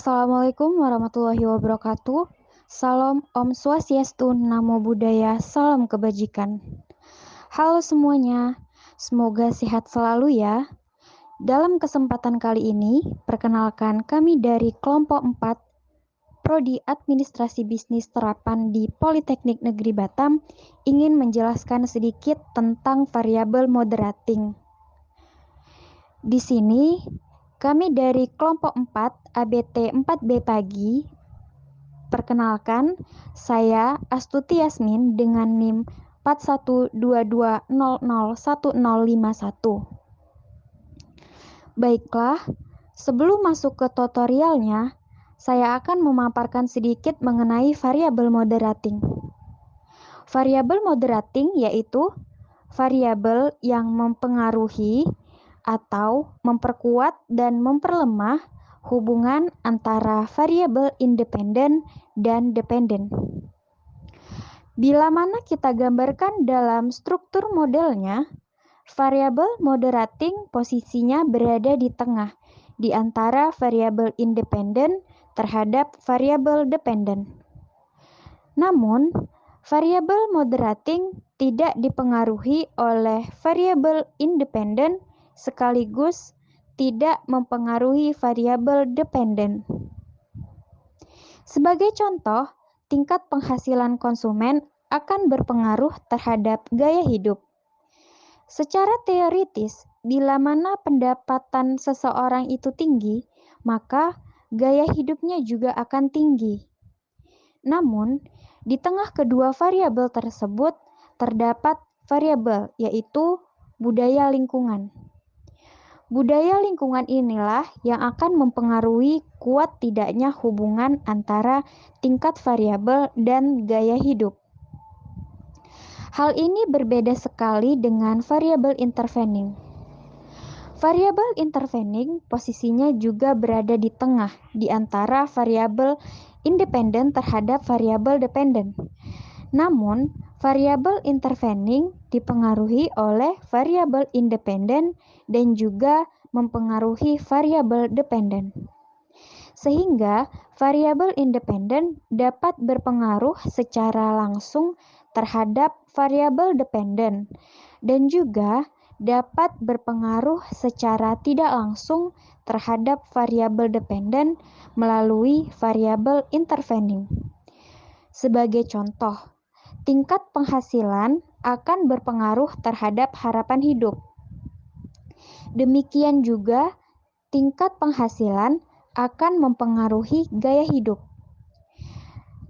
Assalamualaikum warahmatullahi wabarakatuh. Salam Om Swastiastu, Namo Buddhaya, salam kebajikan. Halo semuanya, semoga sehat selalu ya. Dalam kesempatan kali ini, perkenalkan kami dari kelompok 4 Prodi Administrasi Bisnis Terapan di Politeknik Negeri Batam ingin menjelaskan sedikit tentang variabel moderating. Di sini kami dari kelompok 4 ABT 4B pagi. Perkenalkan, saya Astuti Yasmin dengan NIM 4122001051. Baiklah, sebelum masuk ke tutorialnya, saya akan memaparkan sedikit mengenai variabel moderating. Variabel moderating yaitu variabel yang mempengaruhi atau memperkuat dan memperlemah hubungan antara variabel independen dan dependen. Bila mana kita gambarkan dalam struktur modelnya, variabel moderating posisinya berada di tengah di antara variabel independen terhadap variabel dependen. Namun, variabel moderating tidak dipengaruhi oleh variabel independen sekaligus tidak mempengaruhi variabel dependen. Sebagai contoh, tingkat penghasilan konsumen akan berpengaruh terhadap gaya hidup. Secara teoritis, bila mana pendapatan seseorang itu tinggi, maka gaya hidupnya juga akan tinggi. Namun, di tengah kedua variabel tersebut terdapat variabel yaitu budaya lingkungan. Budaya lingkungan inilah yang akan mempengaruhi kuat tidaknya hubungan antara tingkat variabel dan gaya hidup. Hal ini berbeda sekali dengan variabel intervening. Variabel intervening posisinya juga berada di tengah di antara variabel independen terhadap variabel dependen. Namun, variabel intervening dipengaruhi oleh variabel independen dan juga mempengaruhi variabel dependen. Sehingga variabel independen dapat berpengaruh secara langsung terhadap variabel dependen dan juga dapat berpengaruh secara tidak langsung terhadap variabel dependen melalui variabel intervening. Sebagai contoh, tingkat penghasilan akan berpengaruh terhadap harapan hidup. Demikian juga, tingkat penghasilan akan mempengaruhi gaya hidup.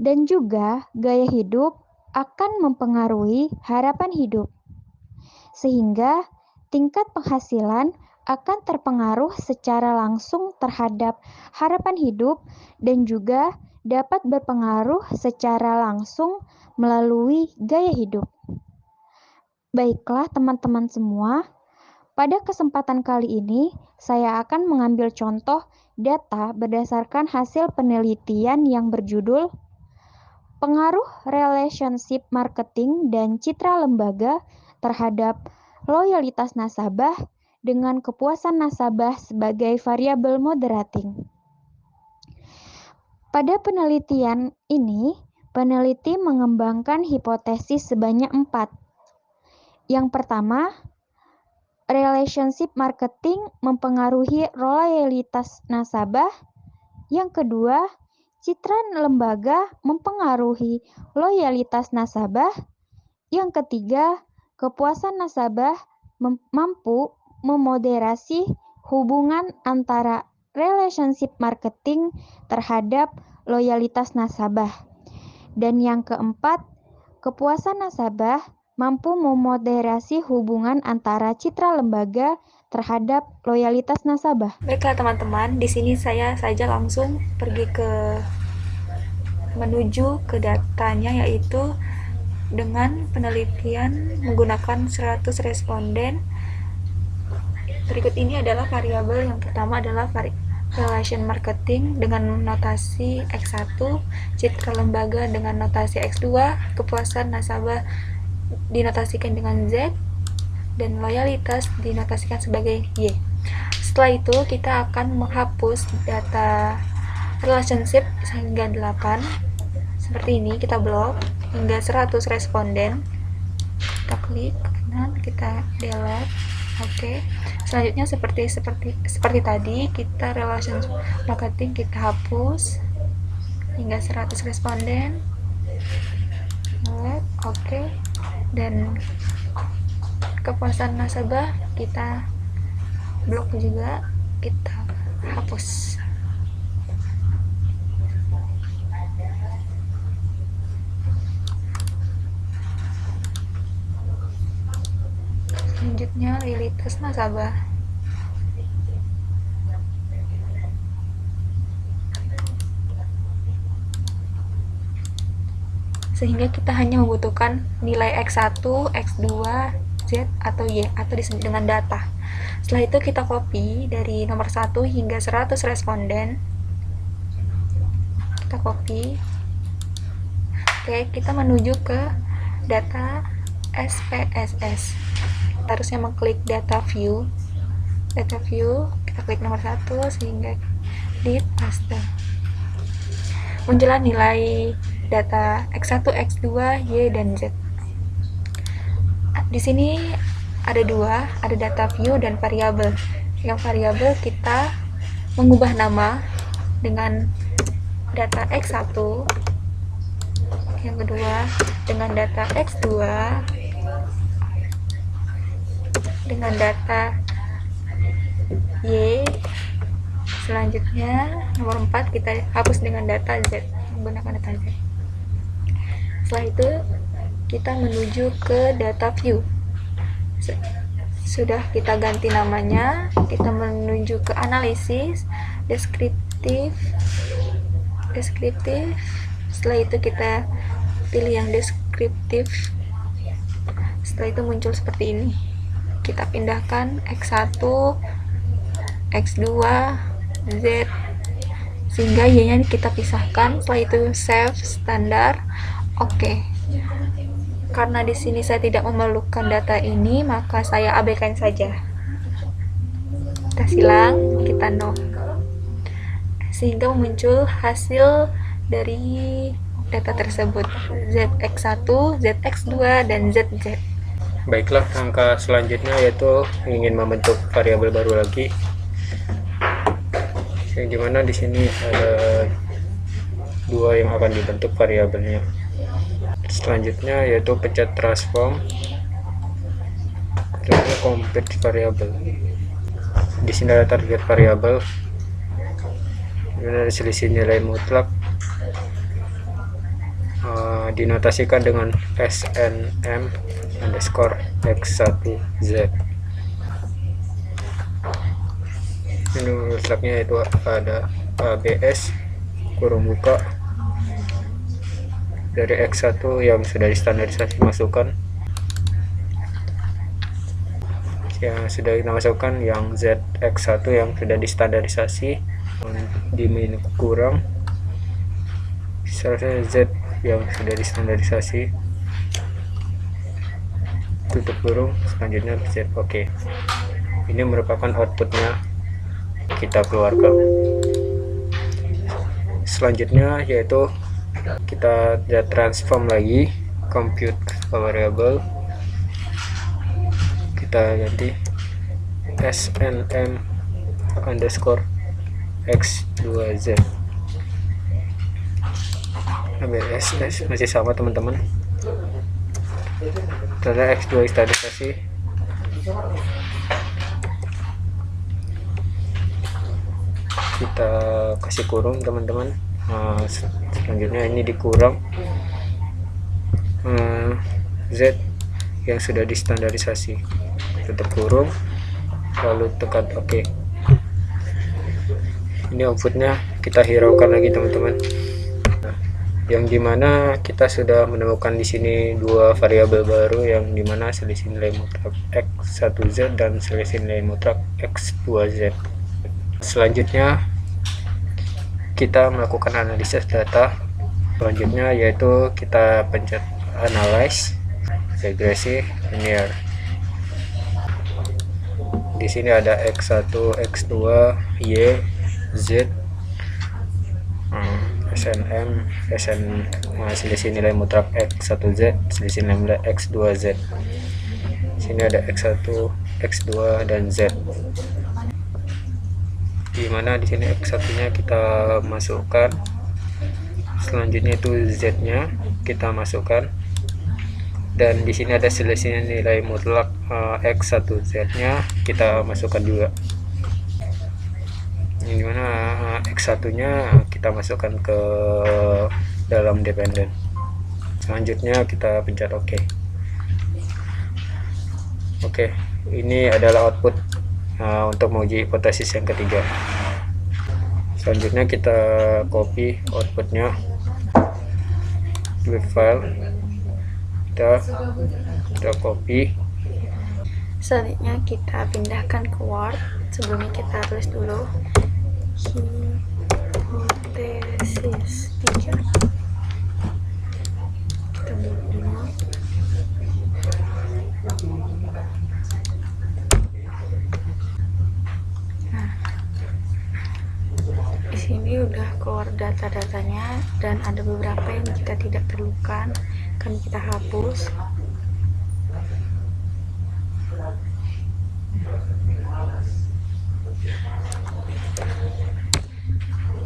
Dan juga, gaya hidup akan mempengaruhi harapan hidup. Sehingga, tingkat penghasilan akan terpengaruh secara langsung terhadap harapan hidup dan juga dapat berpengaruh secara langsung melalui gaya hidup. Baiklah teman-teman semua, pada kesempatan kali ini saya akan mengambil contoh data berdasarkan hasil penelitian yang berjudul Pengaruh Relationship Marketing dan Citra Lembaga terhadap Loyalitas Nasabah dengan Kepuasan Nasabah sebagai Variabel Moderating. Pada penelitian ini, peneliti mengembangkan hipotesis sebanyak 4. Yang pertama, relationship marketing mempengaruhi loyalitas nasabah. Yang kedua, citra lembaga mempengaruhi loyalitas nasabah. Yang ketiga, kepuasan nasabah mampu memoderasi hubungan antara relationship marketing terhadap loyalitas nasabah. Dan yang keempat, kepuasan nasabah mampu memoderasi hubungan antara citra lembaga terhadap loyalitas nasabah. Baiklah teman-teman, di sini saya saja langsung menuju ke datanya, yaitu dengan penelitian menggunakan 100 responden. Berikut ini adalah variabel yang pertama adalah relation marketing dengan notasi X1, citra lembaga dengan notasi X2, kepuasan nasabah dinotasikan dengan Z, dan loyalitas dinotasikan sebagai Y. Setelah itu kita akan menghapus data relationship hingga 8 seperti ini, kita blok hingga 100 responden, kita klik kanan, kita delete. Oke. Selanjutnya seperti tadi, kita relationship marketing kita hapus hingga 100 responden, delete. Oke. Dan kepuasan nasabah kita blok juga, kita hapus. Selanjutnya loyalitas nasabah. Sehingga kita hanya membutuhkan nilai X1, X2, Z atau Y atau disebut dengan data. Setelah itu kita copy dari nomor 1 hingga 100 responden. Kita copy. Oke, kita menuju ke data SPSS. Kita harusnya mengklik data view. Data view, kita klik nomor 1 sehingga di paste. Muncullah nilai data X1, X2, Y, dan Z. Di sini ada dua, ada data view dan variabel. Yang variabel kita mengubah nama dengan data X1, yang kedua dengan data X2, dengan data Y. Selanjutnya nomor 4 kita hapus dengan data Z, menggunakan data Z. Setelah itu kita menuju ke data view. Sudah kita ganti namanya, kita menuju ke analisis, deskriptif. Setelah itu kita pilih yang deskriptif. Setelah itu muncul seperti ini. Kita pindahkan X1, X2, Z, sehingga Y-nya kita pisahkan. Setelah itu save standar. Oke. Karena di sini saya tidak memerlukan data ini, maka saya abaikan saja. Kita silang, kita no. Sehingga muncul hasil dari data tersebut, ZX1, ZX2, dan ZZ. Baiklah, langkah selanjutnya yaitu ingin membentuk variabel baru lagi. Yang dimana di sini ada dua yang akan dibentuk variabelnya. Selanjutnya yaitu pencet transform, selanjutnya complete variable. Di sini ada target variabel, ini ada selisih nilai mutlak, dinotasikan dengan snm underscore x1z. Ini mutlaknya itu ada abs kurung buka dari X1 yang sudah distandarisasi, masukkan yang sudah kita masukkan, yang ZX1 yang sudah distandarisasi, di menu kurang seharusnya Z yang sudah distandarisasi, tutup kurung, selanjutnya Z. Oke. Ini merupakan outputnya, kita keluarkan. Selanjutnya yaitu kita transform lagi, compute variable, kita ganti snm underscore x2z. ABS masih sama teman-teman, karena x2 standarisasi. Kita kasih kurung teman-teman. Selanjutnya ini dikurang Z yang sudah distandarisasi, tutup kurung, lalu tekan OK. Ini outputnya, kita hiraukan lagi teman-teman. Nah, yang dimana kita sudah menemukan di sini dua variabel baru, yang dimana selisih nilai mutlak X1Z dan selisih nilai mutlak X2Z. Selanjutnya kita melakukan analisis data. Selanjutnya yaitu kita pencet analyze, regresi linear. Di sini ada X1, X2, Y, Z, SNM, selisih nilai mutlak X1Z, selisih nilai X2Z. Sini ada X1, X2 dan Z. Dimana di sini X1-nya kita masukkan, selanjutnya itu Z-nya kita masukkan, dan di sini ada selisih nilai mutlak X1Z-nya kita masukkan juga. Ini dimana X1-nya kita masukkan ke dalam dependen. Selanjutnya kita pencet OK. Oke, ini adalah output untuk menguji hipotesis yang ketiga. Selanjutnya kita copy outputnya ke file, kita copy. Selanjutnya kita pindahkan ke Word. Sebelumnya kita tulis dulu hipotesis 3. Kita buat dulu. Di sini udah keluar data-datanya, dan ada beberapa yang kita tidak perlukan, kan kita hapus.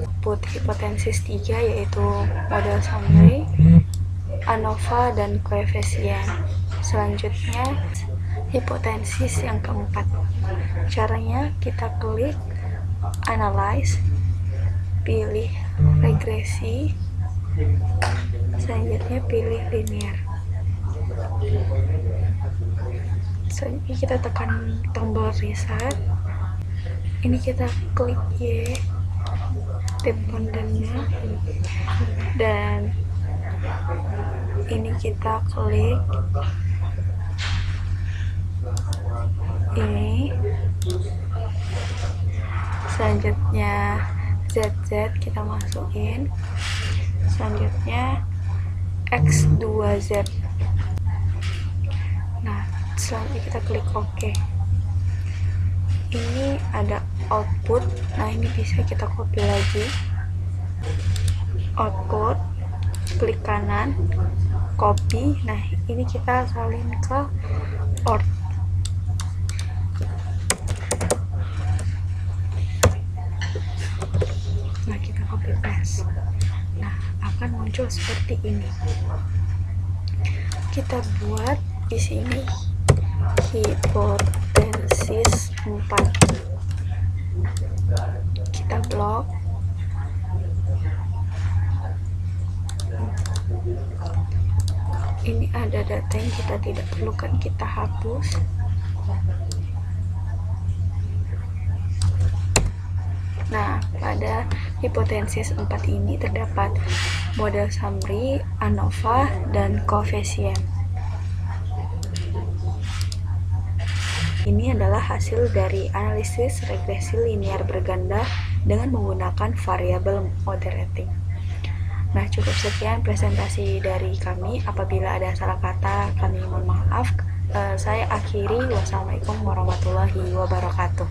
Output hipotesis 3 yaitu model summary, ANOVA, dan koefisien. Selanjutnya hipotesis yang keempat. Caranya kita klik analyze, pilih regresi, selanjutnya pilih linear. Selanjutnya kita tekan tombol reset. Ini kita klik Y dependennya, dan ini kita klik ini. Selanjutnya ZZ kita masukin, selanjutnya X2Z. Nah, selanjutnya kita klik OK. Ini ada output. Nah, ini bisa kita copy lagi. Output, klik kanan, copy. Nah, ini kita salin ke ORT. Nah, kita copy paste. Nah, akan muncul seperti ini. Kita buat di sini hipotesis 4. Kita blok. Ini ada data yang kita tidak perlukan, kita hapus. Nah, pada hipotesis 4 ini terdapat model summary, ANOVA, dan koefisien. Ini adalah hasil dari analisis regresi linear berganda dengan menggunakan variabel moderating. Nah, cukup sekian presentasi dari kami. Apabila ada salah kata, kami mohon maaf. Saya akhiri. Wassalamualaikum warahmatullahi wabarakatuh.